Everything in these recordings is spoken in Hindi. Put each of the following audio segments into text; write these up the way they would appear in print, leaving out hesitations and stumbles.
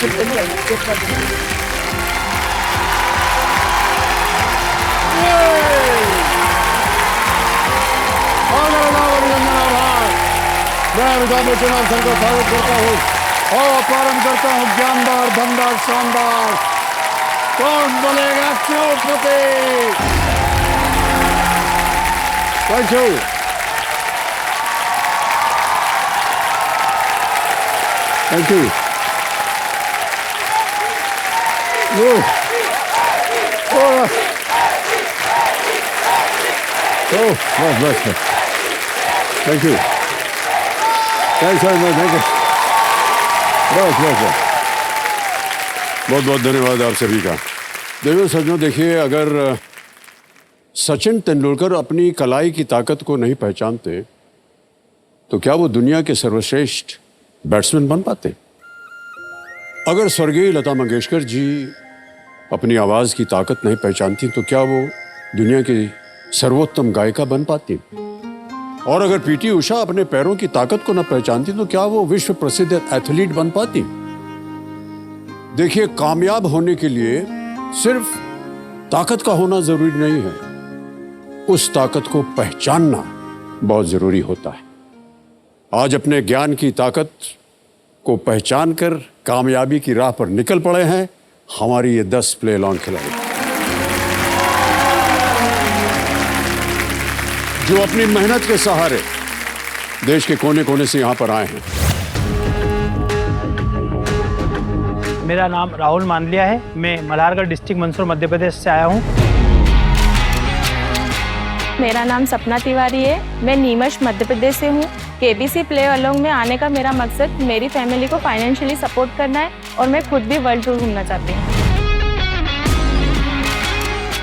मैं अमिताभ बच्चन आप सबका स्वागत करता हूँ और प्रारंभ करता हूँ ज्ञानदार धनदार शानदार कौन बोलेगा करोड़पति। Thank you. Thank you. बस थैंक यू। Thank you. बस बहुत बहुत धन्यवाद आप सभी का। देखो सज्जनों, देखिए, अगर सचिन तेंदुलकर अपनी कलाई की ताकत को नहीं पहचानते तो क्या वो दुनिया के सर्वश्रेष्ठ बैट्समैन बन पाते? अगर स्वर्गीय लता मंगेशकर जी अपनी आवाज की ताकत नहीं पहचानती तो क्या वो दुनिया की सर्वोत्तम गायिका बन पाती? और अगर पीटी उषा अपने पैरों की ताकत को न पहचानती तो क्या वो विश्व प्रसिद्ध एथलीट बन पाती? देखिए, कामयाब होने के लिए सिर्फ ताकत का होना जरूरी नहीं है, उस ताकत को पहचानना बहुत जरूरी होता है। आज अपने ज्ञान की ताकत को पहचान कर कामयाबी की राह पर निकल पड़े हैं हमारी ये 10 प्ले अलॉन्ग खिलाड़ी, जो अपनी मेहनत के सहारे देश के कोने कोने से यहां पर आए हैं। मेरा नाम राहुल मांडलिया है। मैं मल्हारगढ़ डिस्ट्रिक्ट मंदसौर मध्य प्रदेश से आया हूँ। मेरा नाम सपना तिवारी है। मैं नीमच मध्य प्रदेश से हूँ। केबीसी प्ले अलोंग में आने का मेरा मकसद मेरी फैमिली को फाइनेंशियली सपोर्ट करना है और मैं खुद भी वर्ल्ड टूर घूमना चाहती हूँ।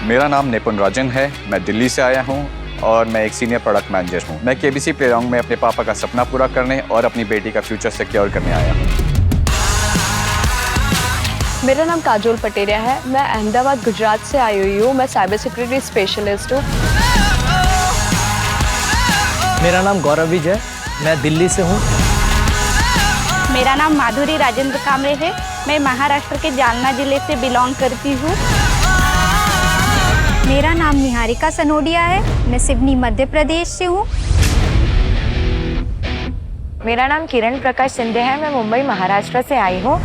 मेरा नाम निपुण राजन है। मैं दिल्ली से आया हूँ और मैं एक सीनियर प्रोडक्ट मैनेजर हूँ। मैं केबीसी प्ले अलोंग में अपने पापा का सपना पूरा करने और अपनी बेटी का फ्यूचर सिक्योर करने आया हूँ। मेरा नाम काजोल पटेरिया है। मैं अहमदाबाद गुजरात से आई हुई हूँ। मैं साइबर सिक्योरिटी स्पेशलिस्ट हूँ। मेरा नाम गौरव विजय है। मैं दिल्ली से हूँ। मेरा नाम माधुरी राजेंद्र कामरे है। मैं महाराष्ट्र के जालना जिले से बिलोंग करती हूँ। मेरा नाम निहारिका सनोडिया है। मैं सिवनी मध्य प्रदेश से हूँ। मेरा नाम किरण प्रकाश सिंधे है। मैं मुंबई महाराष्ट्र से आई हूँ।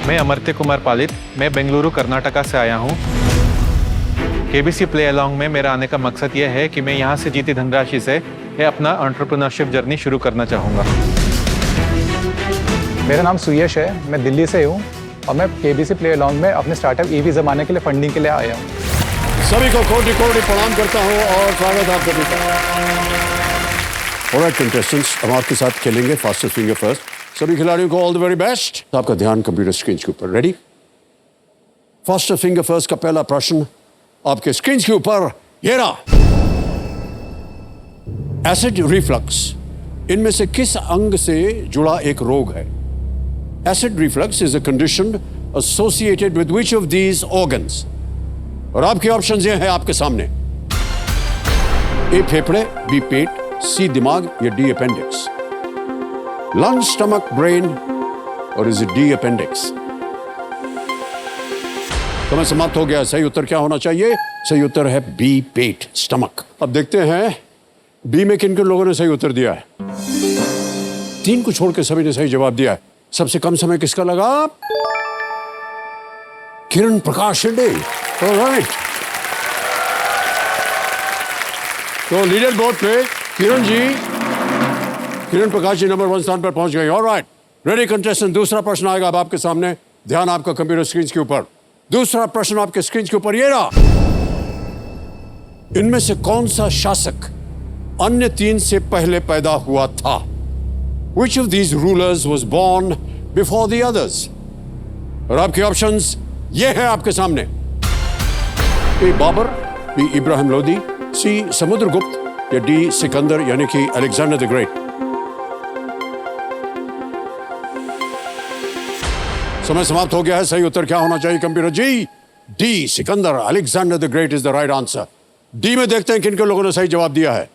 मैं अमर्त्य कुमार पालित। मैं बेंगलुरु कर्नाटका से आया हूँ। केबीसी प्ले अलोंग में मेरा आने का मकसद यह है कि मैं यहाँ से जीती धनराशि से अपना एंटरप्रेन्योरशिप जर्नी शुरू करना चाहूँगा। मेरा नाम सुयश है। मैं दिल्ली से हूँ और मैं केबीसी प्ले अलोंग में अपने स्टार्टअप ईवी जमाने के लिए फंडिंग के लिए आया हूँ। सभी को कोटि कोटि प्रणाम करता हूँ और स्वागत आप सभी का। ऑलराइट कंटेस्टेंट्स, हम आपके साथ खेलेंगे फास्टेस्ट फिंगर फर्स्ट। सभी खिलाड़ियों को ऑल द वेरी बेस्ट। आपका ध्यान कंप्यूटर स्क्रीन के ऊपर। रेडी? फास्टेस्ट फिंगर फर्स्ट का पहला प्रश्न आपके स्क्रीन के ऊपर ये रहा। एसिड रिफ्लक्स इनमें से किस अंग से जुड़ा एक रोग है? Acid reflux is a condition associated with which of these organs? और आपके ऑप्शंस ये हैं आपके सामने। ए फेफड़े, बी पेट, सी दिमाग या D appendix. Lung, stomach, brain और इज इट डी अपेंडिक्स? समय समाप्त हो गया। सही उत्तर क्या होना चाहिए? सही उत्तर है बी पेट, स्टमक। अब देखते हैं बी में किन किन लोगों ने सही उत्तर दिया है। 3 को छोड़ के सभी ने सही जवाब दिया है। सबसे कम समय किसका लगा? किरण प्रकाश शिंदे। ऑलराइट, तो लीडर बोर्ड पे किरण प्रकाश जी नंबर 1 स्थान पर पहुंच गए। ऑलराइट, रेडी कंटेस्टेंट, दूसरा प्रश्न आएगा अब आपके सामने। ध्यान आपका कंप्यूटर स्क्रीन के ऊपर। दूसरा प्रश्न आपके स्क्रीन के ऊपर ये रहा। इनमें से कौन सा शासक अन्य 3 से पहले पैदा हुआ था? Which of these rulers was born before the others? और आपके ऑप्शंस ये हैं आपके सामने। ए बाबर, बी इब्राहिम लोदी, सी समुद्रगुप्त या डी सिकंदर यानी कि अलेक्जेंडर द ग्रेट। समय समाप्त हो गया है। सही उत्तर क्या होना चाहिए computer ji? D Sikandar, Alexander the great is the right answer. D में देखते हैं किन किन लोगों ने सही जवाब दिया है।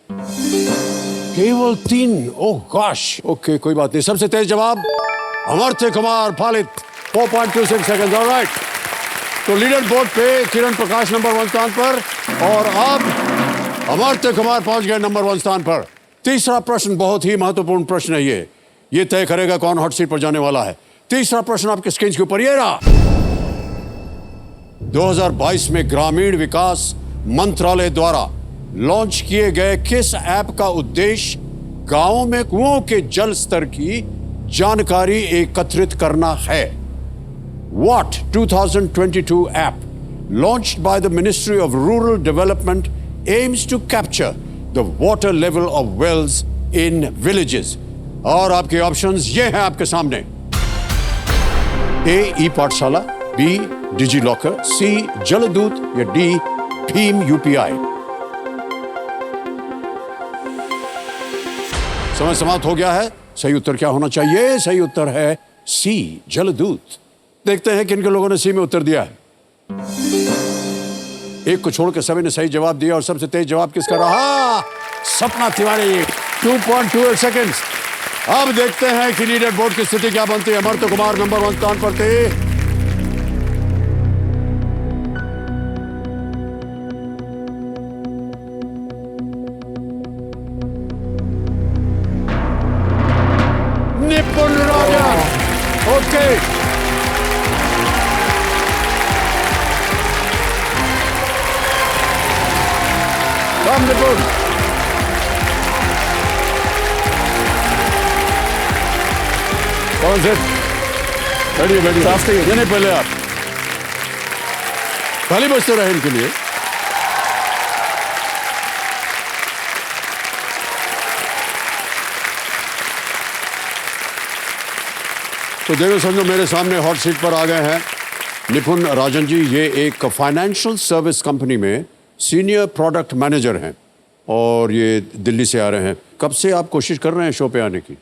केवल 3। ओह गॉश। ओके, कोई बात नहीं। सबसे तेज जवाब अमर्त्य कुमार पालित 4.26 सेकंड। ऑलराइट, तो लीडर बोर्ड पे किरण प्रकाश नंबर 1 स्थान पर और अब अमर्त्य कुमार पहुंच गए नंबर 1 स्थान पर। तीसरा प्रश्न बहुत ही महत्वपूर्ण प्रश्न है ये तय करेगा कौन हॉट सीट पर जाने वाला है। तीसरा प्रश्न आपके स्क्रीन के ऊपर ये रहा। 2022 में ग्रामीण विकास मंत्रालय द्वारा लॉन्च किए गए किस ऐप का उद्देश्य गांवों में कुओं के जल स्तर की जानकारी एकत्रित करना है? What 2022 app launched by the Ministry of Rural Development aims to capture the water level of wells in villages? और आपके ऑप्शंस ये हैं आपके सामने। ए ई पाठशाला, बी डिजी लॉकर, सी जलदूत या डी भीम यूपीआई। समय समाप्त हो गया है। सही उत्तर क्या होना चाहिए? सही उत्तर है सी जलदूत। देखते हैं किन के लोगों ने सी में उत्तर दिया है। एक को छोड़ के सभी ने सही जवाब दिया और सबसे तेज जवाब किसका रहा? सपना तिवारी, 2.28 सेकंड्स। अब देखते हैं कि लीडर बोर्ड की स्थिति क्या बनती है। अमर्त्य कुमार नंबर 1 स्थान पर थे। निपुण राजन, ओके। कम निपुण। कौन से? बैठिए बैठिए। नहीं पहले आप खाली बचते रहे इनके लिए। तो देखो समझो मेरे सामने हॉट सीट पर आ गए हैं निपुण राजन जी। ये एक फाइनेंशियल सर्विस कंपनी में सीनियर प्रोडक्ट मैनेजर हैं और ये दिल्ली से आ रहे हैं। कब से आप कोशिश कर रहे हैं शो पे आने की?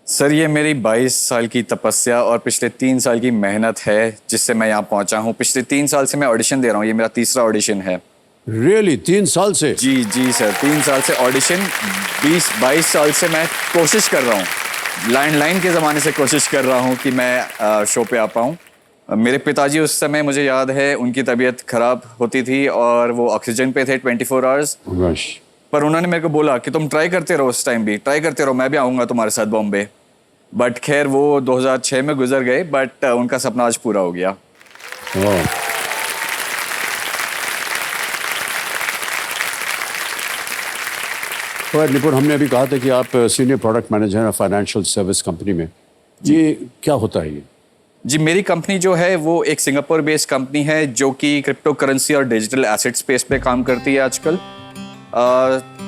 सर ये मेरी 22 साल की तपस्या और पिछले 3 साल की मेहनत है जिससे मैं यहाँ पहुँचा हूँ। पिछले 3 साल से मैं ऑडिशन दे रहा हूँ, ये मेरा तीसरा ऑडिशन है। रियली 3 साल से? जी सर, 3 साल से ऑडिशन। 22 साल से मैं कोशिश कर रहा हूँ, लैंडलाइन के ज़माने से कोशिश कर रहा हूँ कि मैं शो पे आ पाऊँ। मेरे पिताजी उस समय मुझे याद है उनकी तबीयत खराब होती थी और वो ऑक्सीजन पे थे 24 आवर्स। पर उन्होंने मेरे को बोला कि तुम ट्राई करते रहो, उस टाइम भी ट्राई करते रहो, मैं भी आऊँगा तुम्हारे साथ बॉम्बे। बट खैर वो 2006 में गुजर गए, बट उनका सपना आज पूरा हो गया। तो निपुण, हमने अभी कहा था कि आप सीनियर प्रोडक्ट मैनेजर हैं फाइनेंशियल सर्विस कंपनी में। ये क्या होता है ये? जी मेरी कंपनी जो है वो एक सिंगापुर बेस्ड कंपनी है जो कि क्रिप्टो करेंसी और डिजिटल एसेट स्पेस पे काम करती है आजकल।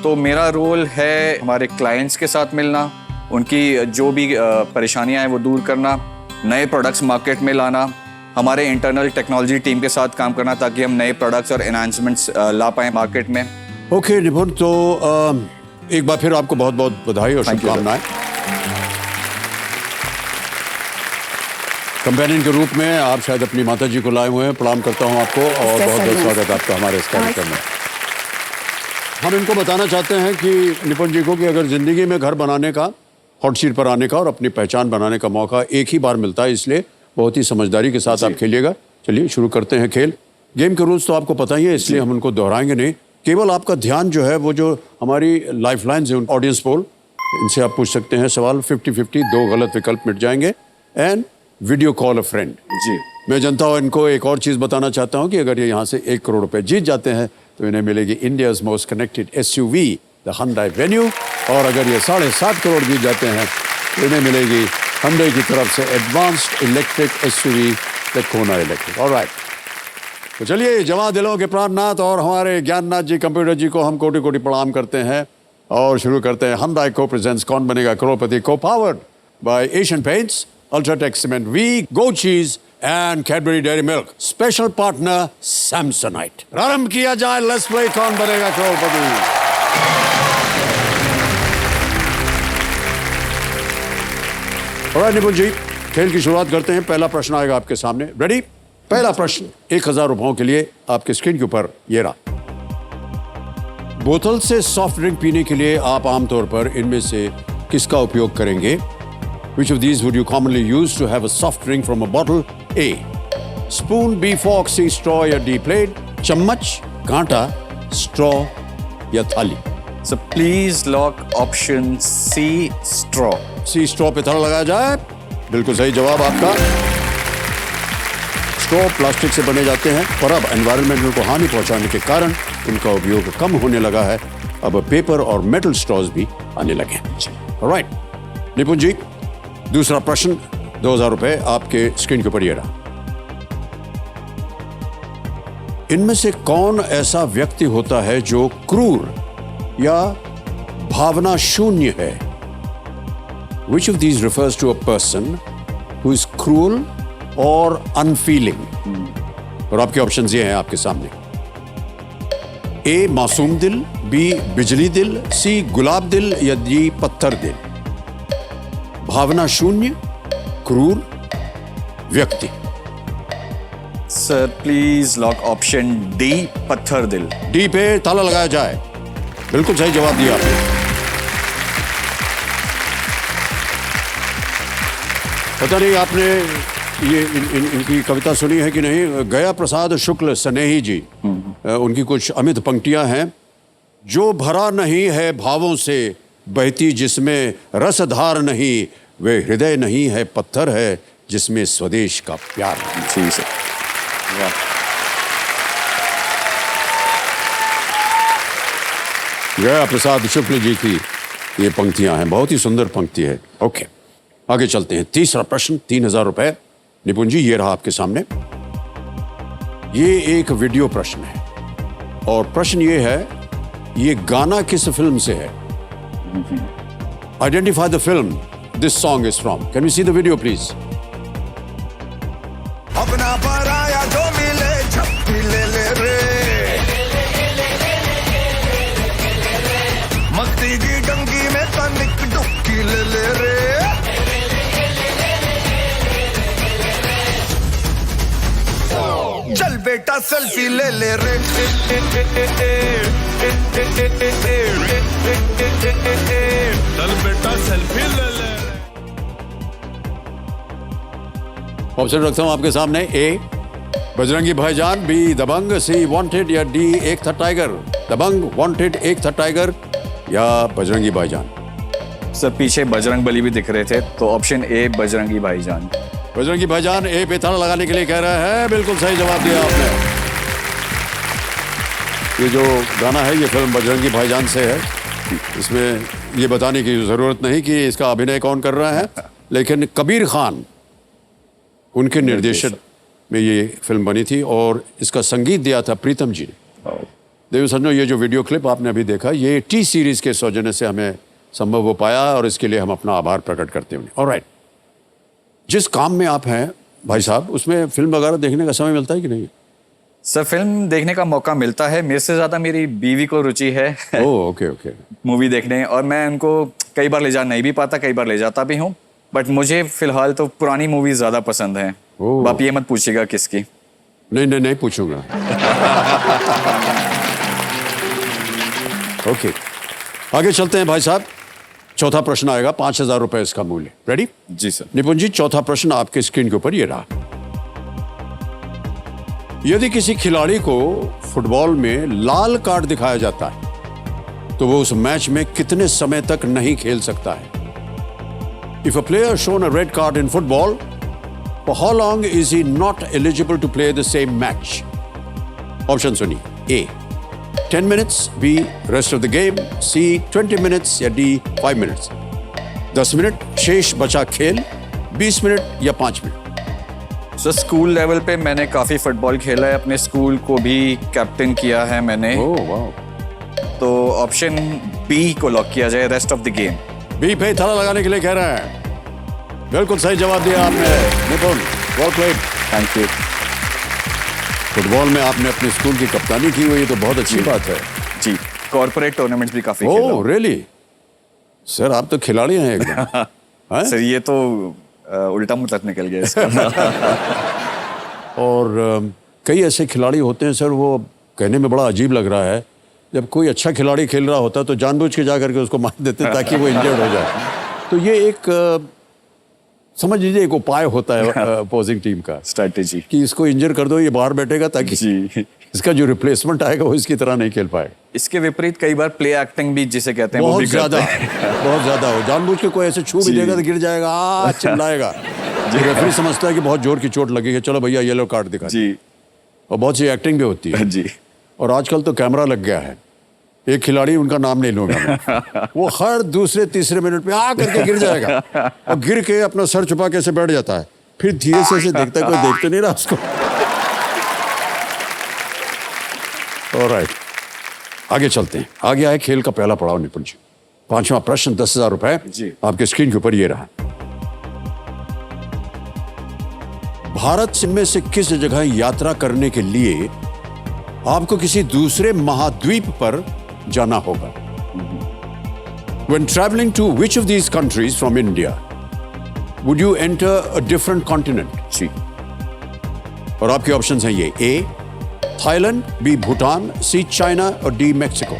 तो मेरा रोल है हमारे क्लाइंट्स के साथ मिलना, उनकी जो भी परेशानियां हैं वो दूर करना, नए प्रोडक्ट्स मार्केट में लाना, हमारे इंटरनल टेक्नोलॉजी टीम के साथ काम करना ताकि हम नए प्रोडक्ट्स और एनहांसमेंट्स ला पाएँ मार्केट में। ओके निपुण, तो एक बार फिर आपको बहुत बहुत बधाई और शुभकामनाएं। कंपेनियन के रूप में आप शायद अपनी माता जी को लाए हुए हैं। प्रणाम करता हूं आपको और बहुत बहुत स्वागत आपका हमारे इस कार्यक्रम में। हम इनको बताना चाहते हैं कि निपुण जी को कि अगर जिंदगी में घर बनाने का, हॉट सीट पर आने का और अपनी पहचान बनाने का मौका एक ही बार मिलता है, इसलिए बहुत ही समझदारी के साथ आप खेलिएगा। चलिए शुरू करते हैं खेल। गेम के रूल्स तो आपको पता ही है, इसलिए हम उनको दोहराएंगे नहीं। केवल आपका ध्यान जो है वो जो हमारी लाइफ लाइन्स है ऑडियंस पोल, इनसे आप पूछ सकते हैं सवाल। 50-50, 2 गलत विकल्प मिट जाएंगे। And video call a friend. जी मैं जनता हूँ इनको एक और चीज़ बताना चाहता हूँ कि अगर ये यहाँ से 1 करोड़ रुपए जीत जाते हैं तो इन्हें मिलेगी India's most connected SUV the Hyundai Venue। और अगर ये 7.5 करोड़ जीत जाते हैं तो इन्हें मिलेगी Hyundai की तरफ से advanced electric SUV the Kona electric. Alright, तो चलिए जवां दिलों के प्राणनाथ और हमारे ज्ञाननाथ जी कंप्यूटर जी को हम कोटि कोटि प्रणाम करते हैं और शुरू करते हैं। Hyundai को प्रेजेंट्स कौन बनेगा करोड़पति, को powered by Asian paints, Ultratech Cement V, Go Cheese and Cadbury Dairy Milk. Special partner Samsonite. प्रारंभ किया जाए, लेट्स प्ले कौन बनेगा करोड़पति। ऑलराइट निपुण जी, खेल की शुरुआत करते हैं। पहला प्रश्न आएगा आपके सामने। रेडी? पहला प्रश्न 1000 रुपयों के लिए आपके स्क्रीन के ऊपर ये रहा। बोतल से सॉफ्ट ड्रिंक पीने के लिए आप आमतौर पर इनमें से किसका उपयोग करेंगे? Which of these would you commonly use to have a soft drink from a bottle? A. Spoon, B. Fork, C. Straw या D. Plate? चम्मच, कांटा, straw या थाली? So please lock option C, straw. C. Straw पे ताला लगाया जाए. बिल्कुल सही जवाब आपका. स्ट्रॉ प्लास्टिक से बने जाते हैं और अब एनवायरनमेंट को हानि पहुंचाने के कारण उनका उपयोग कम होने लगा है. अब पेपर और मेटल स्ट्रॉज भी आने लगे हैं. ऑलराइट निपुण जी, दूसरा प्रश्न 2000 रुपए आपके स्क्रीन के ऊपर ये रहा. इनमें से कौन ऐसा व्यक्ति होता है जो क्रूर या भावना शून्य है? Which of these refers to a person who is cruel or unfeeling? और आपके ऑप्शंस ये हैं आपके सामने. ए मासूम दिल, बी बिजली दिल, सी गुलाब दिल या डी पत्थर दिल? भावना शून्य, क्रूर, व्यक्ति. Sir, please lock option D, पत्थर दिल. डी पे ताला लगाया जाए. बिल्कुल सही जवाब दिया आपने. पता नहीं आपने ये इनकी कविता सुनी है कि नहीं. गया प्रसाद शुक्ल स्नेही जी, उनकी कुछ अमित पंक्तियां हैं. जो भरा नहीं है भावों से, बहती जिसमें रसधार नहीं, वे हृदय नहीं है पत्थर है, जिसमें स्वदेश का प्यार है. जी सर. वाह. गया प्रसाद शुक्ल जी की ये पंक्तियां हैं. बहुत ही सुंदर पंक्ति है. ओके, आगे चलते हैं. तीसरा प्रश्न 3000 रुपए. निपुण जी, ये रहा आपके सामने. ये एक वीडियो प्रश्न है और प्रश्न ये है, ये गाना किस फिल्म से है? Identify the film this song is from. Can we see the video please? अपना पराया जो मिले झपकी ले ले रे, मस्ती की डंगी में तनिक डुबकी ले ले रे. चल बेटा सेल्फी ले ले रे. चल बेटा सेल्फी ले ले. ऑप्शन रखता हूं आपके सामने. ए बजरंगी भाईजान, बी दबंग, सी वांटेड या डी एक था टाइगर? दबंग, वांटेड, एक था टाइगर या बजरंगी भाईजान? सर पीछे बजरंग बली भी दिख रहे थे, तो ऑप्शन ए बजरंगी भाईजान. बजरंगी भाईजान ए पे ताला लगाने के लिए कह रहा है. बिल्कुल सही जवाब दिया आपने. ये जो गाना है ये फिल्म बजरंगी भाईजान से है. इसमें ये बताने की जरूरत नहीं कि इसका अभिनय कौन कर रहा है, लेकिन कबीर खान उनके निर्देशन में ये फिल्म बनी थी और इसका संगीत दिया था प्रीतम जी ने. देखो सज्जनों, ये जो वीडियो क्लिप आपने अभी देखा, ये टी सीरीज के सौजन्य से हमें संभव हो पाया और इसके लिए हम अपना आभार प्रकट करते हैं. ऑलराइट, जिस काम में आप हैं भाई साहब, उसमें फिल्म वगैरह देखने का समय मिलता है कि नहीं? सर फिल्म देखने का मौका मिलता है. मेरे से ज़्यादा मेरी बीवी को रुचि है ओके ओके मूवी देखने, और मैं उनको कई बार ले जा नहीं भी पाता, कई बार ले जाता भी हूँ. बट मुझे फिलहाल तो पुरानी मूवीज ज़्यादा पसंद हैं. आप ये मत पूछिएगा किसकी. नहीं पूछूंगा. ओके, आगे चलते हैं भाई साहब. चौथा प्रश्न आएगा, 5000 रुपए इसका मूल्य. रेडी? जी सर. निपुण जी, चौथा प्रश्न आपके स्क्रीन के ऊपर ये रहा. यदि किसी खिलाड़ी को फुटबॉल में लाल कार्ड दिखाया जाता है तो वो उस मैच में कितने समय तक नहीं खेल सकता है? If a player shown a red card in football, for how long is he not eligible to play the same match? Option सुनिए. A 10 minutes, B rest of the game, C 20 minutes या D 5 minutes? 10 मिनट शेष बचा खेल, 20 मिनट या 5 मिनट? सर स्कूल लेवल पे मैंने काफ़ी फुटबॉल खेला है. अपने स्कूल को भी कैप्टन किया है मैंने. ओह वाह. तो ऑप्शन बी को लॉक किया जाए, rest of the game. B पे ताला लगाने के लिए कह रहा है. बिल्कुल सही जवाब दिया आपने निपुण. Well played. Thank you. Football में आपने अपने स्कूल की कप्तानी की हुई, तो बहुत अच्छी बात है. जी, कॉर्पोरेट टूर्नामेंट्स भी काफ़ी खेला. Oh really? सर आप तो खिलाड़ी हैं एकदम. सर ये तो उल्टा मतलब निकल गया इसका. और कई ऐसे खिलाड़ी होते हैं सर, वो कहने में बड़ा अजीब लग रहा है, जब कोई अच्छा खिलाड़ी खेल रहा होता है तो जानबूझ के जा करके उसको मार देते हैं ताकि वो इंजर्ड हो जाए. तो ये एक समझ लीजिए एक उपाय होता है अपोजिंग टीम का स्ट्रैटेजी कि इसको इंजर कर दो, ये बाहर बैठेगा ताकि जी। इसका जो रिप्लेसमेंट आएगा वो इसकी तरह नहीं खेल पाएगा। इसके विपरीत कई बार प्ले एक्टिंग भी जिसे कहते हैं वो बहुत भी ज्यादा करते हैं। बहुत ज्यादा हो, जानबूझ के कोई ऐसे छू भी जी। देगा तो गिर जाएगा, चिल्लाएगा। रेफरी समझता है कि बहुत जोर की चोट लगी है, चलो भैया येलो कार्ड दिखा। जी और बहुत सी एक्टिंग भी होती है जी। और आजकल तो कैमरा लग गया है। एक खिलाड़ी, उनका नाम नहीं लूंगा मैं, वो हर दूसरे तीसरे मिनट में आ करके गिर जाएगा और गिर के अपना सर छुपा के ऐसे बैठ जाता है, फिर धीरे से ऐसे देखता है, कोई देखते नहीं रहा उसको। ऑलराइट, आगे चलते हैं। आगे आए खेल का पहला पड़ाव निपुण जी। 5वां प्रश्न 10,000 रुपए जी। आपके स्क्रीन के ऊपर ये रहा। भारत में से किस जगह यात्रा करने के लिए आपको किसी दूसरे महाद्वीप पर जाना होगा? When traveling to which of these countries from India would you enter a different continent? जी। और आपके ऑप्शंस हैं ये: A Thailand, B Bhutan, C China और डी मैक्सिको।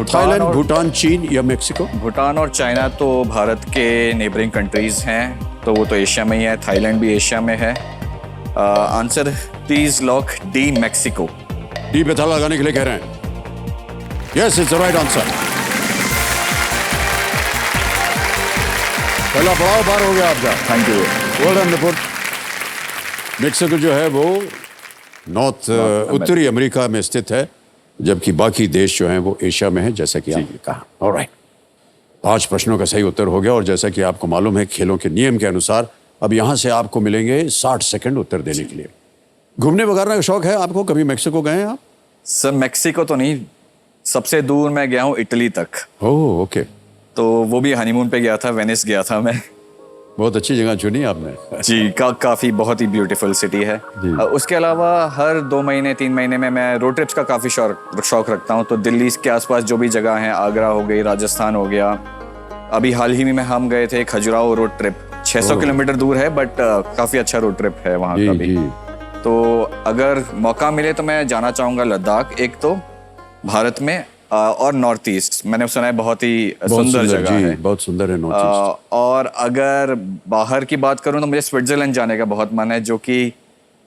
थाईलैंड, भूटान, चीन या मैक्सिको? भूटान और चाइना तो भारत के नेबरिंग कंट्रीज हैं, तो वो तो एशिया में ही है। थाईलैंड भी एशिया में है। Answer please lock D Mexico. D पे ताला लगाने के लिए कह रहे हैं? Yes, it's the right answer. पहला पड़ाव पार हो गया आपका। Thank you. वेल डन निपुण। मैक्सिको जो है वो नॉर्थ उत्तरी अमेरिका में स्थित है, जबकि बाकी देश जो हैं वो एशिया में है, जैसा कि आपने कहा। ऑलराइट, 5 प्रश्नों का सही उत्तर हो गया और जैसा कि आपको मालूम है खेलों के नियम के अनुसार अब यहां से आपको मिलेंगे 60 सेकंड उत्तर देने के लिए। घूमने वगैरह का शौक है आपको? कभी मैक्सिको गए हैं आप? सर मैक्सिको तो नहीं, सबसे दूर मैं गया हूँ इटली तक। Oh okay. तो वो भी हनीमून पे गया था, वेनिस गया था मैं। बहुत अच्छी जगह चुनी आपने। जी, काफ़ी बहुत ही ब्यूटीफुल सिटी है। उसके अलावा हर 2 महीने 3 महीने में मैं रोड ट्रिप्स का काफ़ी शौक रखता हूँ। तो दिल्ली के आसपास जो भी जगह हैं, आगरा हो गई, राजस्थान हो गया। अभी हाल ही में हम गए थे खजुराहो रोड ट्रिप, 600 किलोमीटर दूर है, बट काफ़ी अच्छा रोड ट्रिप है वहाँ का भी। तो अगर मौका मिले तो मैं जाना चाहूँगा लद्दाख, एक तो भारत में, और नॉर्थ ईस्ट। मैंने सुना है बहुत ही सुंदर जगह है। बहुत सुंदर है नॉर्थ ईस्ट। और अगर बाहर की बात करूं तो मुझे स्विट्जरलैंड जाने का बहुत मन है, जो कि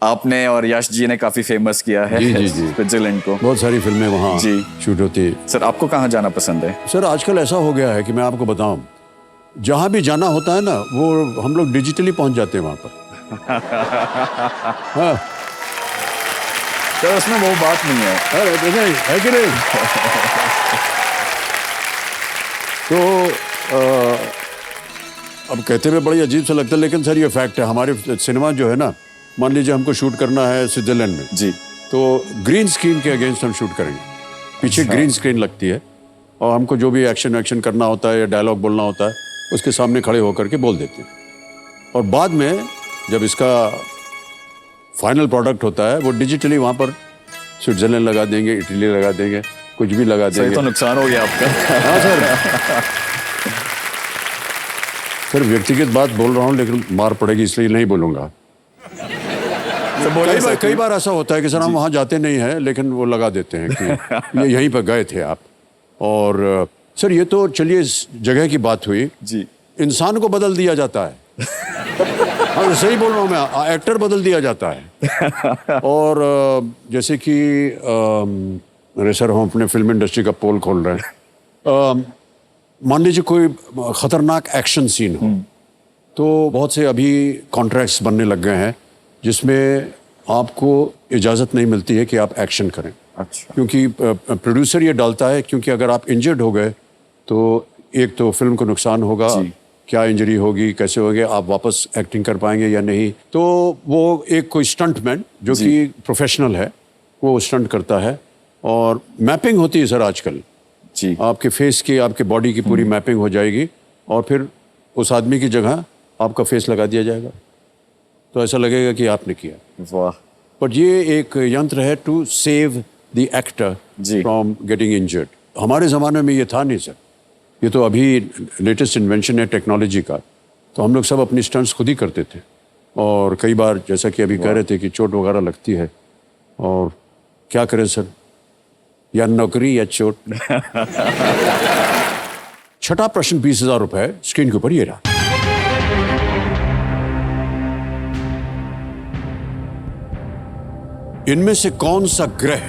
आपने और यश जी ने काफी फेमस किया है। जी। स्विट्जरलैंड को बहुत सारी फिल्में वहाँ शूट होती है। सर आपको कहाँ जाना पसंद है? सर आजकल ऐसा हो गया है कि मैं आपको बताऊं, जहाँ भी जाना होता है ना, वो हम लोग डिजिटली पहुंच जाते हैं वहाँ पर। हाँ सर उसमें वो बात नहीं है। अरे नहीं है कि नहीं? तो अब कहते हुए बड़ी अजीब सा लगता है, लेकिन सर ये फैक्ट है। हमारे सिनेमा जो है ना, मान लीजिए हमको शूट करना है स्विट्जरलैंड में जी, तो ग्रीन स्क्रीन के अगेंस्ट हम शूट करेंगे। पीछे ग्रीन स्क्रीन लगती है और हमको जो भी एक्शन करना होता है या डायलॉग बोलना होता है, उसके सामने खड़े होकर के बोल देते हैं। और बाद में जब इसका फाइनल प्रोडक्ट होता है, वो डिजिटली वहाँ पर स्विट्जरलैंड लगा देंगे, इटली लगा देंगे, कुछ भी लगा देंगे। तो नुकसान हो गया आपका। हाँ सर व्यक्तिगत बात बोल रहा हूँ, लेकिन मार पड़ेगी इसलिए नहीं बोलूँगा। कई बार ऐसा होता है कि सर हम वहाँ जाते नहीं हैं, लेकिन वो लगा देते हैं कि ये यहीं पर गए थे आप। और सर ये तो चलिए इस जगह की बात हुई जी। इंसान को बदल दिया जाता है। हाँ सही बोल रहा हूँ मैं, एक्टर बदल दिया जाता है। और जैसे कि अरे सर हम अपने फिल्म इंडस्ट्री का पोल खोल रहे हैं। मान लीजिए कोई खतरनाक एक्शन सीन हो, तो बहुत से अभी कॉन्ट्रैक्ट्स बनने लग गए हैं जिसमें आपको इजाज़त नहीं मिलती है कि आप एक्शन करें। अच्छा। क्योंकि प्रोड्यूसर ये डालता है, क्योंकि अगर आप इंजर्ड हो गए तो एक तो फिल्म को नुकसान होगा, क्या इंजरी होगी, कैसे होगी, आप वापस एक्टिंग कर पाएंगे या नहीं। तो वो एक कोई स्टंटमैन जो कि प्रोफेशनल है, वो स्टंट करता है। और मैपिंग होती है सर आजकल जी, आपके फेस की, आपके बॉडी की पूरी मैपिंग हो जाएगी और फिर उस आदमी की जगह आपका फेस लगा दिया जाएगा, तो ऐसा लगेगा कि आपने किया। वाह। बट ये एक यंत्र है to save the actor from getting injured. हमारे ज़माने में ये था नहीं सर, ये तो अभी लेटेस्ट इन्वेंशन है टेक्नोलॉजी का। तो हम लोग सब अपनी स्टंट्स खुद ही करते थे और कई बार जैसा कि अभी कह रहे थे कि चोट वगैरह लगती है, और क्या करें सर, या नौकरी या चोट। छठा प्रश्न 20,000 रुपए स्क्रीन के ऊपर ये रहा। इनमें से कौन सा ग्रह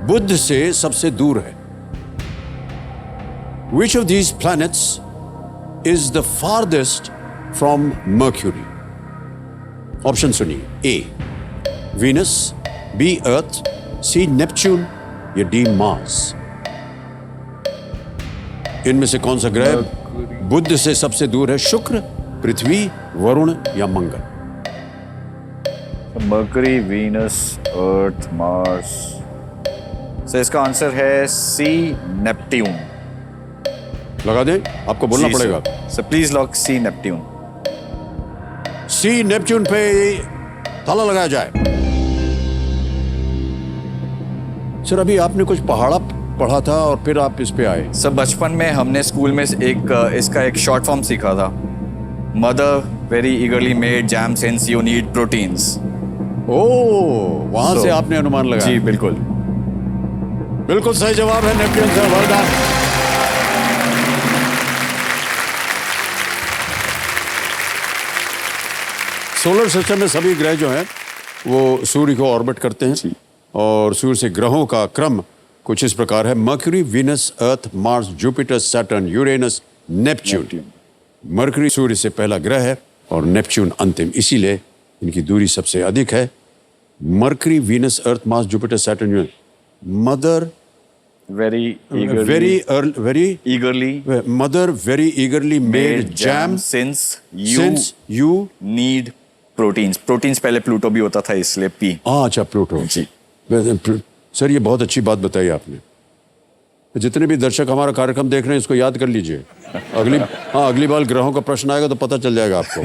बुध से सबसे दूर है? Which of these planets is the farthest from Mercury? Option सुनिए. A Venus, B Earth, C Neptune या D Mars. इनमें से कौन सा ग्रह बुध से सबसे दूर है? शुक्र, पृथ्वी, वरुण या मंगल? Mercury, Venus, Earth, Mars. सो इसका आंसर है सी, नेपट्यून. लगा दें? आपको बोलना पड़ेगा. So please lock C, Neptune. C Neptune पे ताला लगाया जाए. सर अभी आपने कुछ पहाड़ा पढ़ा था और फिर आप इस पे आए. सर बचपन में हमने स्कूल में इसका एक शॉर्ट फॉर्म सीखा था. Mother very eagerly made jam since you need proteins. Oh, वहां से आपने अनुमान लगाया. जी बिल्कुल. बिल्कुल सही जवाब है Neptune sir. Well done. Solar system में सभी ग्रह जो हैं वो सूर्य को ऑर्बिट करते हैं और सूर्य से ग्रहों का क्रम कुछ इस प्रकार है. Mercury, Venus, Earth, Mars, Jupiter, Saturn, Uranus, Neptune. Mercury सूर्य से पहला ग्रह है और नेपच्यून अंतिम, इसीलिए इनकी दूरी सबसे अधिक है. Mercury, Venus, Earth, Mars, Jupiter, Saturn, Uranus. Mother very eagerly made jam since you need proteins. Proteins पहले प्लूटो भी होता था इसलिए पी. अच्छा, प्लूटो. जी सर, ये बहुत अच्छी बात बताई आपने. जितने भी दर्शक हमारा कार्यक्रम देख रहे हैं इसको याद कर लीजिए. अगली बार ग्रहों का प्रश्न आएगा तो पता चल जाएगा आपको.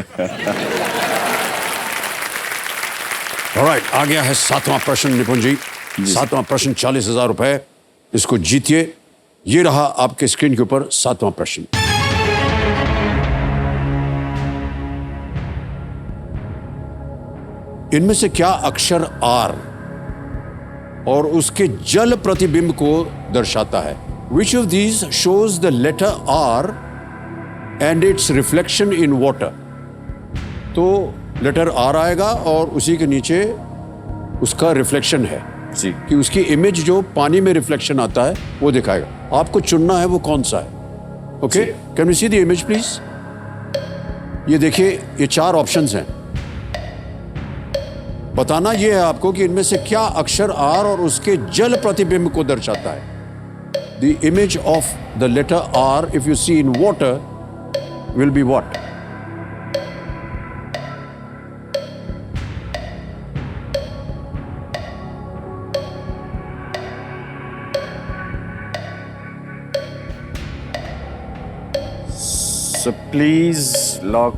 ऑलराइट, आ गया है 7वां प्रश्न निपुण जी. 7वां प्रश्न 40,000 रुपए. इसको जीतिए. ये रहा आपके स्क्रीन के ऊपर 7वां प्रश्न. इनमें से क्या अक्षर आर और उसके जल प्रतिबिंब को दर्शाता है? Which of these shows the letter R and its reflection in water? तो लेटर आर आएगा और उसी के नीचे उसका रिफ्लेक्शन है जी. कि उसकी इमेज जो पानी में रिफ्लेक्शन आता है वो दिखाएगा. आपको चुनना है वो कौन सा है. Okay, can we see the image please? ये देखिए, ये 4 ऑप्शंस हैं. बताना ये है आपको कि इनमें से क्या अक्षर आर और उसके जल प्रतिबिंब को दर्शाता है. The image of the letter R if you see in water will be what? So please lock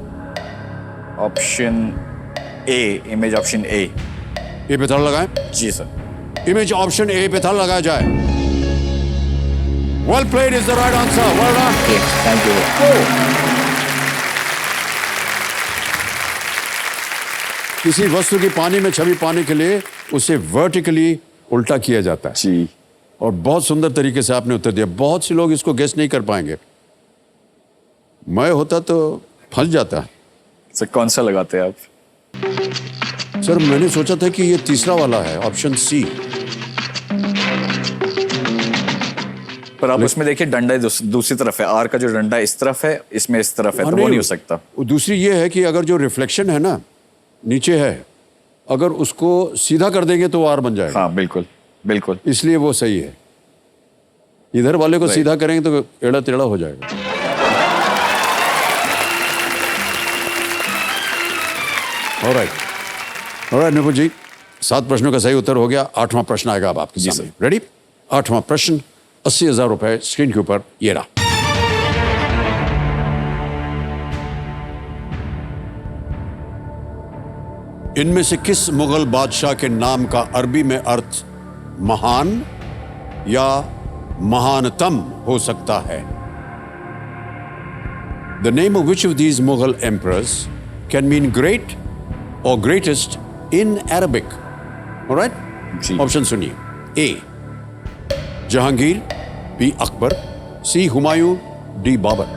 option A, image option A. A पे ताला लगाएं. जी सर. इमेज ऑप्शन ए पे ताला लगाया जाए. Well played is the right answer. Well done. Thank you. किसी वस्तु की पानी में छवि पाने के लिए उसे वर्टिकली उल्टा किया जाता है. जी. और बहुत सुंदर तरीके से आपने उत्तर दिया. बहुत से लोग इसको गेस नहीं कर पाएंगे. मैं होता तो फंस जाता. सर कौन सा लगाते हैं आप? सर मैंने सोचा था कि ये तीसरा वाला है, ऑप्शन सी. पर आप उसमें देखिए डंडा दूसरी तरफ है. आर का जो डंडा इस तरफ है, इसमें इस तरफ है, तो वो नहीं हो सकता. दूसरी ये है कि अगर जो रिफ्लेक्शन है ना नीचे है, अगर उसको सीधा कर देंगे तो वो आर बन जाएगा. हाँ बिल्कुल बिल्कुल. इसलिए वो सही है. इधर वाले को सीधा करेंगे तो एड़ा टेढ़ा हो जाएगा. ऑलराइट निपुण जी, 7 प्रश्नों का सही उत्तर हो गया. 8वां प्रश्न आएगा अब आपके सामने. रेडी? 8वां प्रश्न 80,000 रुपए स्क्रीन के ऊपर ये रहा. इनमें से किस मुगल बादशाह के नाम का अरबी में अर्थ महान या महानतम हो सकता है? The name of which of these Mughal emperors can mean great or greatest in Arabic. All right? Option सुनिए. A Jahangir, B Akbar, C Humayun, D Babur.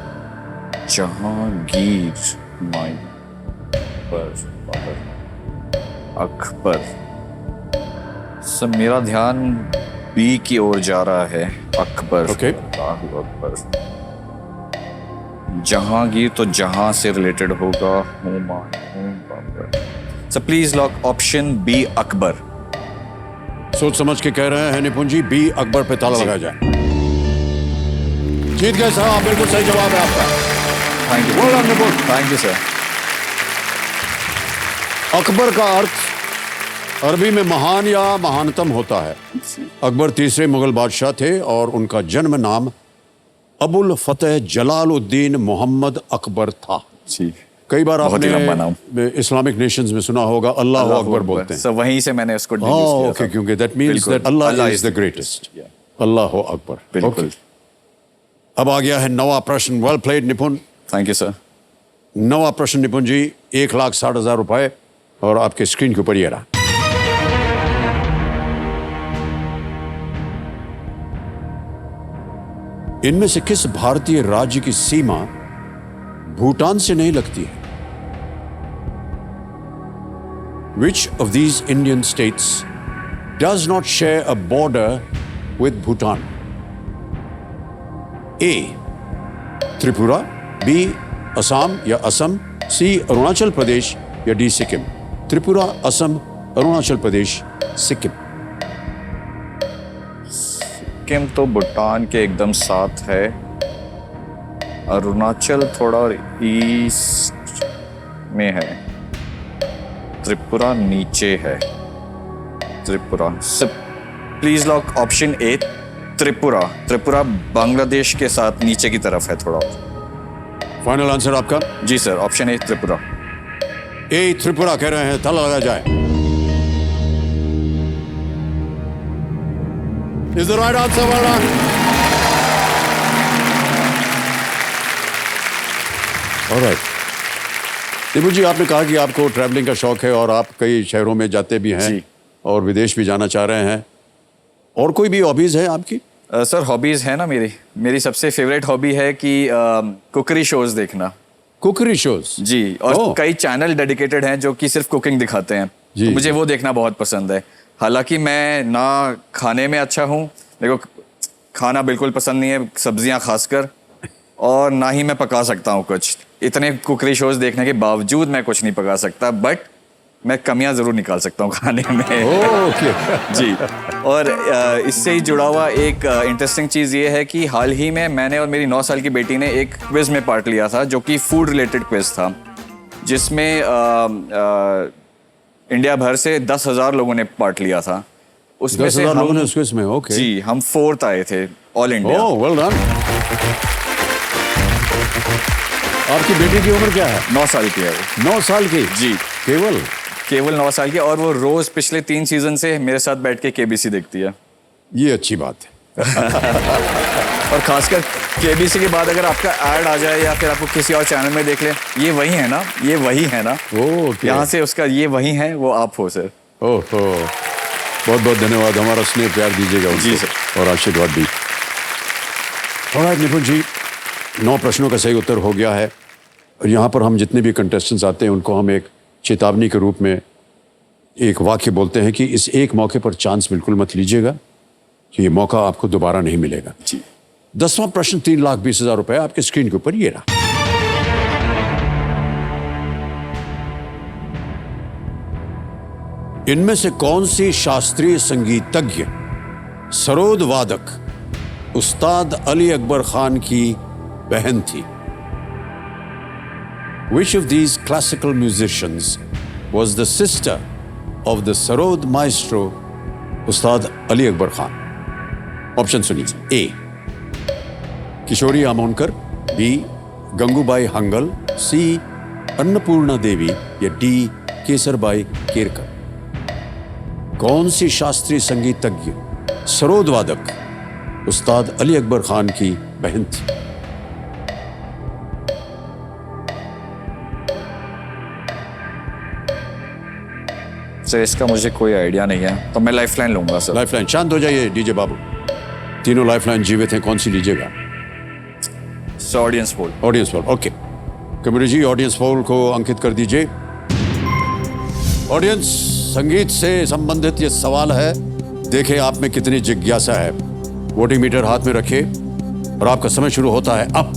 Jahangir, Humayun, Babur, Akbar. सब मेरा ध्यान बी की ओर जा रहा है, अकबर। Okay. अल्लाहू अकबर। जहांगीर तो जहां से रिलेटेड होगा। Humayun Babur. So please lock option B, Akbar. सोच समझ के कह रहे हैं निपुण जी, बी अकबर पे ताला लगाया जाए। जीत गए साहब, बिल्कुल सही जवाब है आपका। Thank you. Well done, Nipun. Thank you sir. Akbar का अर्थ अरबी में महान या महानतम होता है। अकबर तीसरे मुगल बादशाह थे और उनका जन्म नाम अबुल फतेह जलालुद्दीन मोहम्मद अकबर था। जी। कई बार बहुत ही लंबा आपने इस्लामिक नेशंस में सुना होगा अल्लाह अकबर बोलते हैं। सो वहीं से मैंने उसको deduce किया ओके, था। क्योंकि दैट मींस बिल्कुल। That Allah Allah is the greatest. अल्लाह अकबर। बिल्कुल। Okay. अब आ गया है नवा प्रश्न। Well played Nipun. Thank you sir. नवा प्रश्न निपुण जी, 1,60,000 रुपए और आपके स्क्रीन के ऊपर ये रहा। इनमें से किस भारतीय राज्य की सीमा भूटान से नहीं लगती है? Which of these Indian states does not share a border with Bhutan? A. Tripura, B. Assam या असम, C. अरुणाचल प्रदेश या D. सिक्किम। त्रिपुरा, असम, अरुणाचल प्रदेश, सिक्किम। सिक्किम तो भूटान के एकदम साथ है। अरुणाचल थोड़ा और ईस्ट में है। त्रिपुरा नीचे है। Tripura. Please lock option A, Tripura. Tripura Bangladesh के साथ नीचे की तरफ है थोड़ा। फाइनल आंसर आपका? जी सर, ऑप्शन ए, त्रिपुरा। ए त्रिपुरा कह रहे हैं, ताला लगाया जाए। Is the right answer? Well done. All right. निपुण जी, आपने कहा कि आपको ट्रैवलिंग का शौक है और आप कई शहरों में जाते भी हैं जी। और विदेश भी जाना चाह रहे हैं। और कोई भी हॉबीज है आपकी? सर हॉबीज है ना मेरी सबसे फेवरेट हॉबी है कि कुकरी शोज देखना। कुकरी शोज? जी। और ओह। कई चैनल डेडिकेटेड हैं जो कि सिर्फ कुकिंग दिखाते हैं। जी। तो मुझे वो देखना बहुत पसंद है। हालांकि मैं ना खाने में अच्छा हूँ, मेरे को खाना बिल्कुल पसंद नहीं है, सब्जियां खासकर, और ना ही मैं पका सकता हूँ कुछ। इतने कुकरी शोज देखने के बावजूद मैं कुछ नहीं पका सकता, बट मैं कमियां जरूर निकाल सकता हूँ खाने में। ओके। जी। और इससे ही जुड़ा हुआ एक इंटरेस्टिंग चीज़ ये है कि हाल ही में मैंने और मेरी 9 साल की बेटी ने एक क्विज में पार्ट लिया था जो कि फूड रिलेटेड क्विज था, जिसमें इंडिया भर से 10,000 लोगों ने पार्ट लिया था। उसमें 10,000 लोगों ने उस क्विज में? ओके। जी, हम 4th आए थे ऑल इंडिया। ओह, वेल डन। आपकी बेटी की उम्र क्या है? 9 साल की है वो। 9 साल की? जी। केवल 9 साल की, और वो रोज पिछले 3 सीजन से मेरे साथ बैठ के केबीसी देखती है। ये अच्छी बात है। और खासकर केबीसी के बाद अगर आपका ऐड आ जाए या फिर आपको किसी और चैनल में देख ले, ये वही है ना, ये वही है ना, ओके। यहाँ से उसका ये वही है, वो आप हो सर। ओहो, बहुत बहुत धन्यवाद। हमारा स्नेह प्यार दीजिएगा उनको। जी सर। और आशीर्वाद भी। ऑलराइट निपुण जी, 9 प्रश्नों का सही उत्तर हो गया है। और यहाँ पर हम जितने भी कंटेस्टेंट्स आते हैं उनको हम एक चेतावनी के रूप में एक वाक्य बोलते हैं कि इस एक मौके पर चांस बिल्कुल मत लीजिएगा, कि ये मौका आपको दोबारा नहीं मिलेगा। जी। 10वां प्रश्न, 3,20,000 रुपए आपके स्क्रीन के ऊपर ये रहा। इनमें से कौन सी शास्त्रीय संगीतज्ञ सरोद वादक उस्ताद अली अकबर खान की बहन थी? Which of these classical musicians was the sister of the Sarod maestro Ustad Ali Akbar Khan? Option सुनिए। ए किशोरी आमोनकर, बी गंगूबाई हंगल, सी अन्नपूर्णा देवी या डी केसरबाई केरकर। कौन सी शास्त्रीय संगीतज्ञ सरोद वादक उस्ताद अली अकबर खान की बहन थी? सर इसका मुझे कोई आइडिया नहीं है, तो मैं लाइफलाइन लूंगा सर। लाइफलाइन। शांत हो जाइए डीजे बाबू। तीनों लाइफलाइन जीवित हैं, कौन सी लीजिएगा? Sir audience poll. Audience poll, okay. कमरी जी, ऑडियंस पोल को अंकित कर दीजिए। ऑडियंस, संगीत से संबंधित ये सवाल है देखें आप में कितनी जिज्ञासा है। वोटिंग मीटर हाथ में रखिए और आपका समय शुरू होता है अब।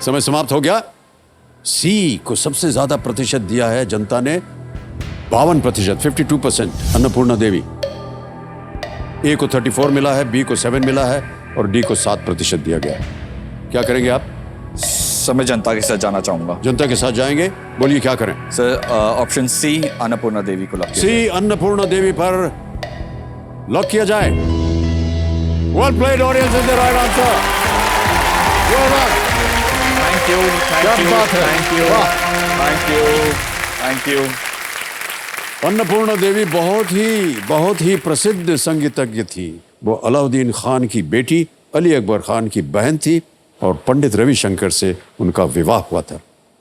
समय समाप्त हो गया। सी को सबसे ज्यादा प्रतिशत दिया है जनता ने, 52%, 52%, अन्नपूर्णा देवी। ए को 34 मिला है, बी को 7 मिला है और डी को 7% दिया गया है। क्या करेंगे आप? समय जनता के साथ जाना चाहूंगा। जनता के साथ जाएंगे, बोलिए क्या करें? Sir option C Annapurna Devi को लॉक सी अन्नपूर्णा देवी पर लॉक किया जाए। Well played audience, is the right answer. Thank you, क्या बात है। थैंक यू, वाह। Thank you, thank you. Annapurna Devi बहुत ही प्रसिद्ध संगीतज्ञ थी। वो अलाउद्दीन खान की बेटी अली अकबर खान की बहन थी और पंडित रविशंकर से उनका विवाह हुआ था।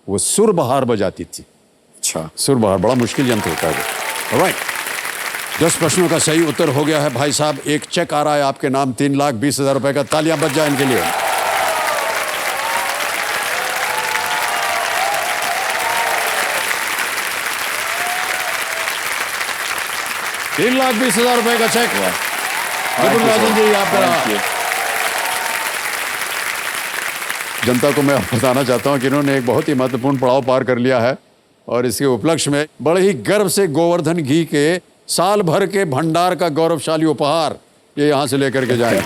वो सुरबहार बजाती थी। अच्छा, सुरबहार बड़ा मुश्किल यंत्र होता है। ऑलराइट, 10 प्रश्नों का सही उत्तर हो गया है भाई साहब। एक चेक आ रहा है आपके नाम, 3,20,000 रुपए का। तालियां बज जाए इनके लिए। $3,20,000 रुपए का चेक। बिल्कुल राजन जी, आपका। जनता को मैं बताना चाहता हूं कि इन्होंने एक बहुत ही महत्वपूर्ण पड़ाव पार कर लिया है और इसके उपलक्ष्य में बड़े ही गर्व से गोवर्धन घी के साल भर के भंडार का गौरवशाली उपहार ये यहां से लेकर के जाएंगे।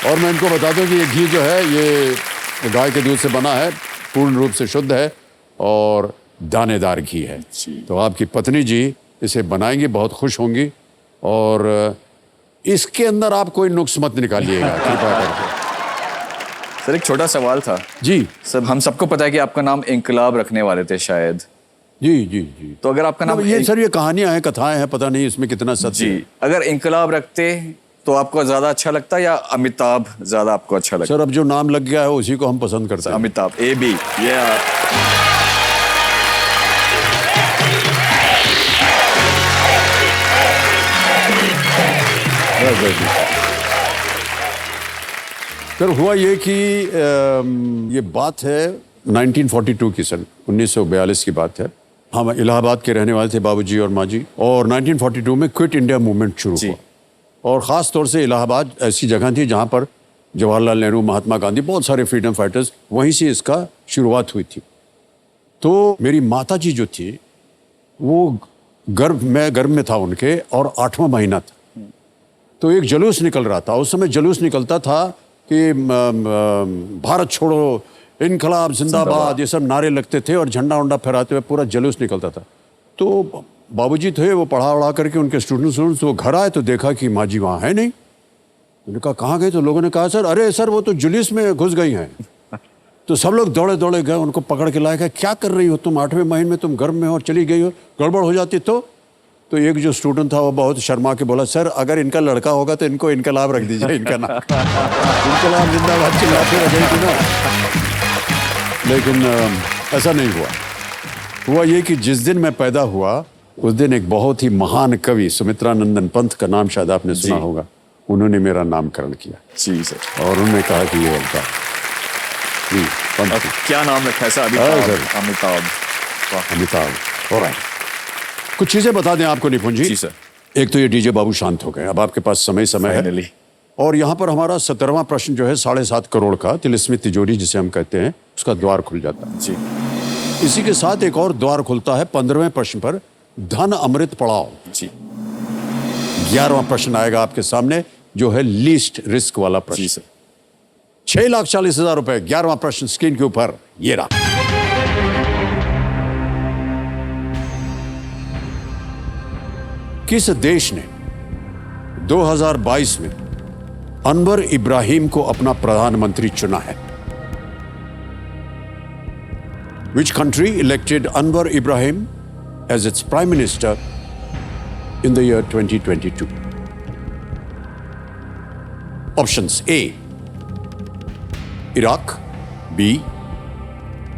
और मैं इनको बता दूं कि ये घी जो है ये गाय के दूध से बना है, पूर्ण रूप से शुद्ध है और दानेदार घी है। तो आपकी पत्नी जी इसे बनाएंगी, बहुत खुश होंगी। और इसके अंदर आप कोई नुक्स मत निकालिएगा कृपा करके। सर एक छोटा सवाल था जी। सर, हम सबको पता है कि आपका नाम इंकलाब रखने वाले थे शायद। जी जी जी। तो अगर आपका नाम ये सर ये कहानियां हैं, कथाएं हैं, पता नहीं इसमें कितना सच है। जी, अगर इंकलाब रखते तो आपको ज्यादा अच्छा लगता या अमिताभ ज्यादा आपको अच्छा लगता? सर अब जो नाम लग गया है उसी को हम पसंद करते हैं। अमिताभ, AB। सर हुआ ये कि ये बात है 1942 की, सन 1942 की बात है। हम इलाहाबाद के रहने वाले थे बाबूजी और माँ जी, और 1942 में क्विट इंडिया मूवमेंट शुरू हुआ। और ख़ास तौर से इलाहाबाद ऐसी जगह थी जहाँ पर जवाहरलाल नेहरू, महात्मा गांधी, बहुत सारे फ्रीडम फाइटर्स, वहीं से इसका शुरुआत हुई थी। तो मेरी माता जी जो थी वो गर्भ में था उनके, और 8वां महीना था। तो एक जुलूस निकल रहा था। उस समय जुलूस निकलता था कि भारत छोड़ो, इनकलाब जिंदाबाद, ये सब नारे लगते थे और झंडा उंडा फहराते हुए पूरा जुलूस निकलता था। तो बाबूजी थे, वो पढ़ा उड़ा करके उनके स्टूडेंट्स वो घर आए तो देखा कि माँ जी वहाँ है नहीं। उन्होंने कहा कहाँ गए? तो लोगों ने कहा सर अरे सर वो तो जुलूस में घुस गई हैं। तो सब लोग दौड़े दौड़े गए, उनको पकड़ के लाए। क्या कर रही हो तुम? 8वें महीने में तुम गर्भ में हो और चली गई हो, गड़बड़ हो जाती तो एक जो स्टूडेंट था वो बहुत शर्मा के बोला सर अगर इनका लड़का होगा तो इनको इनकलाब रख दीजिए, इनका नाम। इनकलाब जिंदाबाद चिल्लाते रह गई थी ना। लेकिन ऐसा नहीं हुआ। हुआ ये कि जिस दिन मैं पैदा हुआ उस दिन एक बहुत ही महान कवि सुमित्रा नंदन पंत का नाम शायद आपने सुना होगा, उन्होंने मेरा नामकरण किया। जी सर। और उन्होंने कहा कि ये उनका क्या नाम रखा है सर? अमिताभ। ऑलराइट, कुछ चीजें बता दें आपको निपुण जी। जी सर। एक तो ये डीजे बाबू शांत हो गए, अब आपके पास समय है। और यहाँ पर हमारा 17वां प्रश्न जो है 7.5 करोड़ का तिलिस्मी तिजोरी जिसे हम कहते हैं, उसका द्वार खुल जाता है। जी। इसी के साथ एक और द्वार खुलता है 15वें प्रश्न पर, धन अमृत पड़ाओ। जी। 11वां प्रश्न आएगा आपके सामने जो है लीस्ट रिस्क वाला प्रश्न। जी सर। 6,40,000 रुपए। 11वां प्रश्न स्क्रीन के ऊपर ये रहा। किस देश ने 2022 में अनवर इब्राहिम को अपना प्रधानमंत्री चुना है? Which country elected Anwar Ibrahim as its prime minister in the year 2022? Options: A, Iraq, B,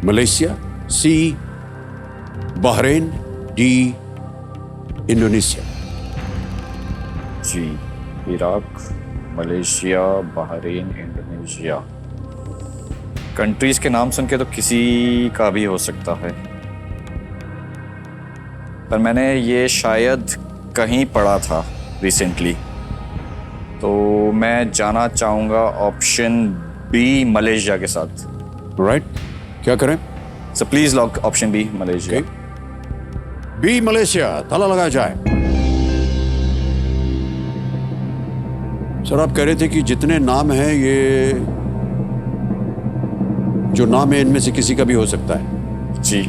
Malaysia, C, Bahrain, D, Indonesia. जी, Iraq, Malaysia, Bahrain, Indonesia. Countries के नाम सुन के तो किसी का भी हो सकता है, पर मैंने ये शायद कहीं पढ़ा था रिसेंटली, तो मैं जाना चाहूँगा ऑप्शन बी, मलेशिया के साथ। राइट, क्या करें? So please lock option B, Malaysia. B Malaysia, ताला लगाया जाए। सर आप कह रहे थे कि जितने नाम हैं, ये जो नाम है इनमें से किसी का भी हो सकता है। जी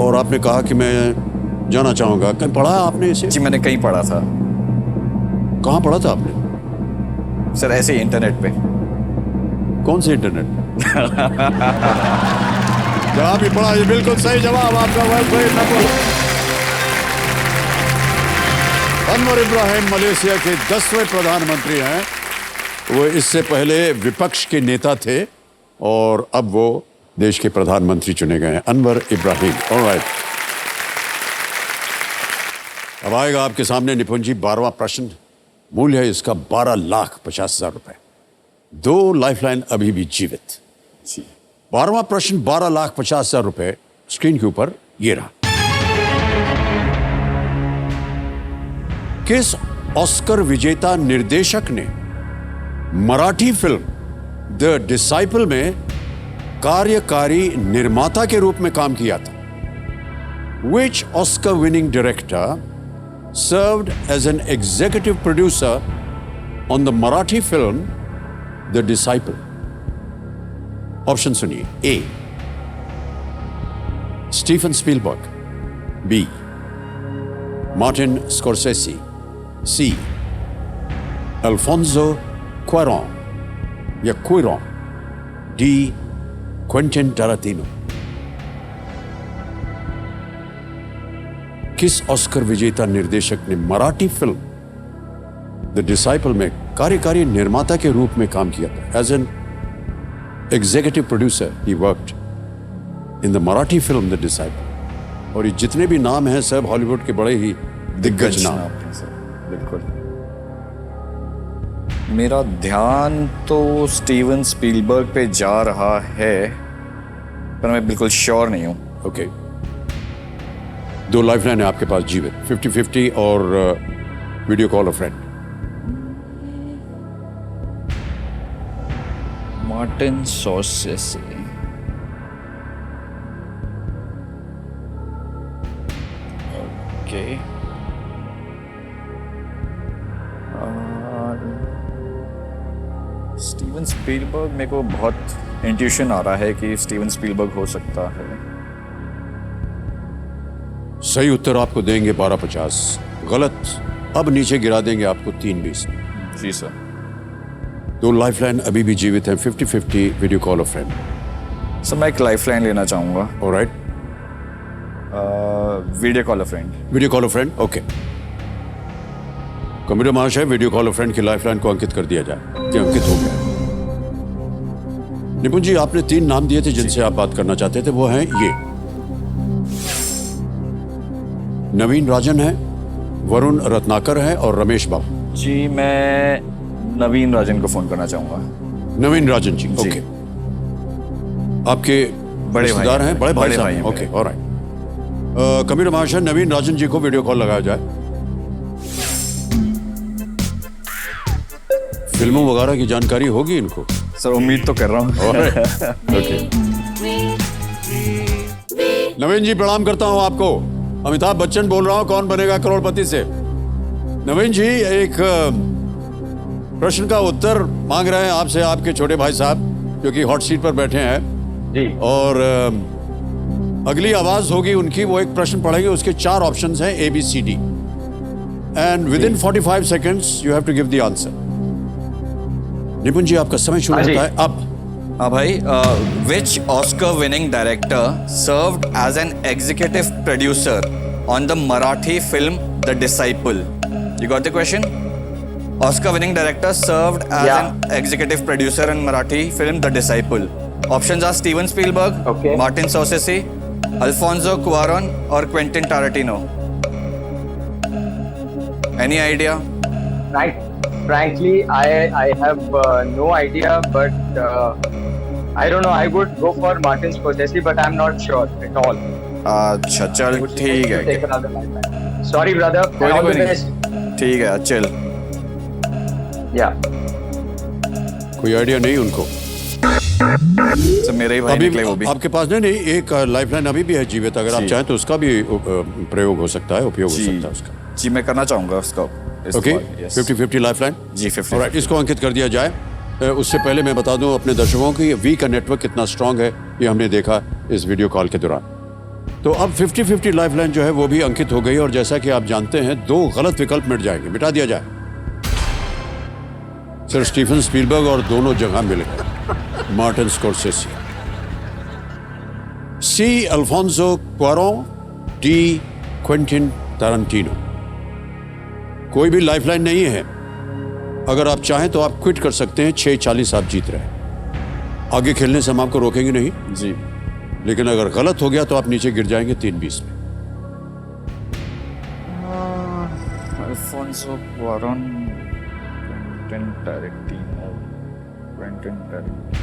और आपने कहा कि मैं जाना चाहूंगा, कहीं पढ़ा है आपने इसे? जी, मैंने कहीं पढ़ा था। कहाँ पढ़ा था आपने? सर ऐसे ही इंटरनेट पे। कौन से इंटरनेट? जहाँ भी पढ़ा, ये बिल्कुल सही जवाब आपका। अनवर इब्राहिम मलेशिया के 10वें प्रधानमंत्री हैं। वो इससे पहले विपक्ष के नेता थे और अब वो देश के प्रधानमंत्री चुने गए हैं, अनवर इब्राहिम। ऑलराइट, अब आएगा आपके सामने निपुण जी 12वां प्रश्न। मूल्य है इसका 12,50,000 रुपए। 2 लाइफलाइन अभी भी जीवित। 12वां प्रश्न 12,50,000 रुपए स्क्रीन के ऊपर ये रहा। किस ऑस्कर विजेता निर्देशक ने मराठी फिल्म द डिसाइपल में कार्यकारी निर्माता के रूप में काम किया था? Which Oscar winning director served as an executive producer on the Marathi film The Disciple? Option सुनिए। A Steven Spielberg, B Martin Scorsese, C Alfonso Cuaron या क्विरॉन, डी क्विंटिन टारांटिनो। किस ऑस्कर विजेता निर्देशक ने मराठी फिल्म द डिसाइपल में कार्यकारी निर्माता के रूप में काम किया था? As an executive producer he worked in the Marathi film the disciple. और ये जितने भी नाम हैं सब हॉलीवुड के बड़े ही दिग्गज नाम हैं सर। बिल्कुल, मेरा ध्यान तो स्टीवन स्पीलबर्ग पे जा रहा है, पर मैं बिल्कुल श्योर नहीं हूँ। ओके, 2 लाइफलाइन है आपके पास जीवित, 50-50 और video call a friend. Martin Scorsese, okay, Steven Spielberg, मेरे को बहुत इंट्यूशन आ रहा है कि स्टीवन स्पीलबर्ग हो सकता है। सही उत्तर आपको देंगे 12,50, गलत अब नीचे गिरा देंगे आपको 3,20। जी सर। 2 लाइफलाइन अभी भी जीवित हैं, 50-50 video call a friend. Sir मैं एक लाइफलाइन लेना चाहूँगा। Alright, video call a friend. Video call a friend, okay. Computer महाशय, वीडियो कॉल अ फ्रेंड की लाइफलाइन को अंकित कर दिया जाए। ये अंकित हो गया। निपुण जी, आपने 3 नाम दिए थे जिनसे आप बात करना चाहते थे, वो हैं ये नवीन राजन है, वरुण रत्नाकर है और रमेश बाबू। जी, मैं नवीन राजन को फोन करना चाहूँगा। नवीन राजन जी, ओके। आपके बड़े रिश्तेदार हैं? बड़े भाई भाई हैं। Okay, alright. कंप्यूटर महाशय, नवीन राजन जी को वीडियो कॉल लगाया जाए। फिल्मों वगैरह की जानकारी होगी इनको? सर उम्मीद तो कर रहा हूँ। ओके, नवीन जी प्रणाम करता हूँ आपको। अमिताभ बच्चन बोल रहा हूँ, कौन बनेगा करोड़पति से। नवीन जी, एक प्रश्न का उत्तर मांग रहे हैं आपसे आपके छोटे भाई साहब, जो कि हॉट सीट पर बैठे हैं जी। और अगली आवाज होगी उनकी, वो एक प्रश्न पढ़ेंगे, उसके 4 ऑप्शंस हैं ABCD and within 45 seconds you have to give the answer. Nipun ji, आपका समय शुरू होता है अब। हाँ भाई, which Oscar winning director served as an executive producer on the Marathi film The Disciple? You got the question? Oscar winning director served as an executive producer on Marathi film The Disciple. Options are Steven Spielberg, Martin Scorsese, Alfonso Cuarón or Quentin Tarantino. Any idea? Right, frankly, I have no idea, but I don't know. I would go for Martin Scorsese, but I'm not sure at all. अच्छा चल ठीक है Take another lifeline. Sorry, brother. कोई All the नहीं best. ठीक है चल Yeah. कोई आइडिया नहीं उनको। तो मेरे ही भाई अभी निकले वो भी आपके पास नहीं एक लाइफलाइन अभी भी है जीवित, अगर आप जी। चाहें तो उसका भी प्रयोग हो सकता है, उपयोग हो जी सकता है उसका। जी मैं करना चाहूंगा उसका ओके, इस्तेमाल, yes. 50-50 लाइफलाइन। जी 50 ऑलराइट, इसको अंकित कर दिया जाए। उससे पहले मैं बता दूं अपने दर्शकों की वी का नेटवर्क कितना स्ट्रांग है, ये हमने देखा इस वीडियो कॉल के दौरान। तो अब 50-50 लाइफलाइन जो है वो भी अंकित हो गई, और जैसा कि आप जानते हैं 2 गलत विकल्प मिट जाएंगे, मिटा दिया जाए। सर स्टीफन स्पीलबर्ग और दोनों जगह मिले, Martin Scorsese, C Alfonso क्वारोन, D Quentin टारंटिनो। कोई भी लाइफलाइन नहीं है। अगर आप चाहें तो आप क्विट कर सकते हैं, 6:40 आप जीत रहे हैं। आगे खेलने से हम आपको रोकेंगे नहीं जी, लेकिन अगर गलत हो गया तो आप नीचे गिर जाएंगे 3:20 में। Alfonso Cuaron, Quentin Tarantino, Quentin Tarantino.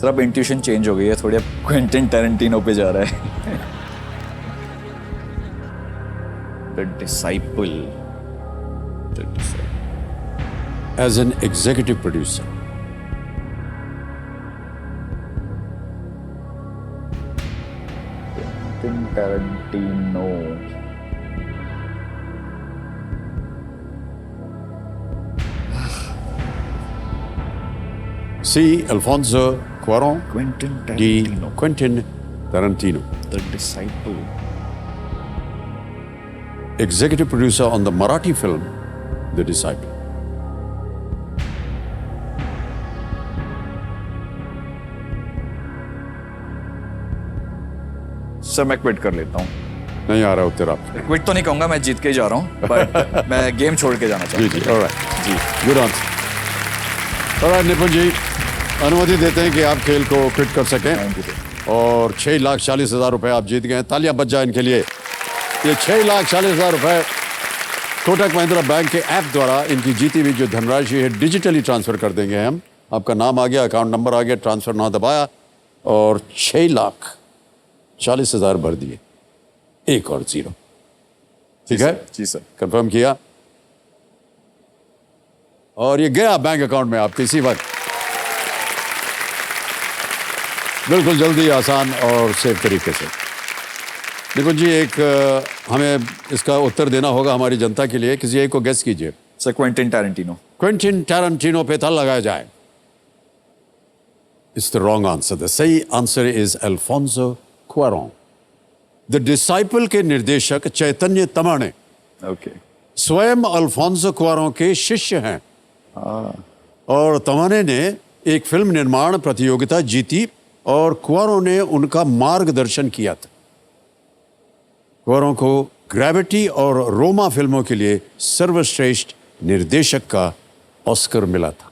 Sir अब इंट्यूशन चेंज हो गई है थोड़ी, अब क्विंटिन टैरेंटिनो पे जा रहा है। The Disciple. As an executive producer, Quentin Tarantino. C. Alfonso Cuarón, Quentin D. Tarantino. Quentin Tarantino, The Disciple. executive producer on the Marathi film The Disciple. Sir मैं क्विट कर लेता हूँ। नहीं आ रहा उत्तर आप। क्विट तो नहीं कहूंगा, मैं जीत के ही जा रहा हूँ, बट मैं गेम छोड़ के जाना चाहता जी हूँ। जी, ऑलराइट जी गुड आंसर। ऑलराइट निपुण जी, अनुमति देते हैं कि आप खेल को क्विट कर सकें, थैंक यू। और 6,40,000 रुपए आप जीत गए। तालियां बज जाए इनके लिए। ये 6,40,000 रुपए कोटक महिंद्रा बैंक के ऐप द्वारा इनकी जीती हुई जो धनराशि है डिजिटली ट्रांसफर कर देंगे हम। आपका नाम आ गया, अकाउंट नंबर आ गया, ट्रांसफर ना दबाया और 6,40,000 भर दिए, 1 और 0। ठीक है जी सर। कंफर्म किया और ये गया बैंक अकाउंट में आपके इसी वक्त। बिल्कुल जल्दी, आसान और सेफ तरीके से। निकुंज जी, एक हमें इसका उत्तर देना होगा हमारी जनता के लिए। किसी एक को गेस कीजिए। Sir Quentin Tarantino. Quentin Tarantino पे ताला लगाया जाए। It's the wrong answer. The सही answer is Alfonso Cuaron. The Disciple के निर्देशक चैतन्य तमाणे ओके। स्वयं अल्फोंसो क्वारोन के शिष्य हैं, और तमाने ने एक फिल्म निर्माण प्रतियोगिता जीती और क्वारोन ने उनका मार्गदर्शन किया था। क्वारोन को ग्रेविटी और रोमा फिल्मों के लिए सर्वश्रेष्ठ निर्देशक का ऑस्कर मिला था।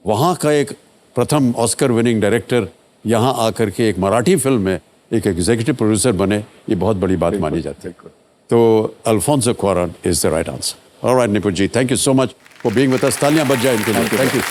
वहाँ का एक प्रथम ऑस्कर विनिंग डायरेक्टर यहाँ आकर के एक मराठी फिल्म में एक एग्जीक्यूटिव प्रोड्यूसर बने, ये बहुत बड़ी बात मानी जाती है। तो Alfonso Cuaron is the right answer. Alright Nipun ji, thank you so much for being with us. तालियां बज जाए इनके लिए। Thank you.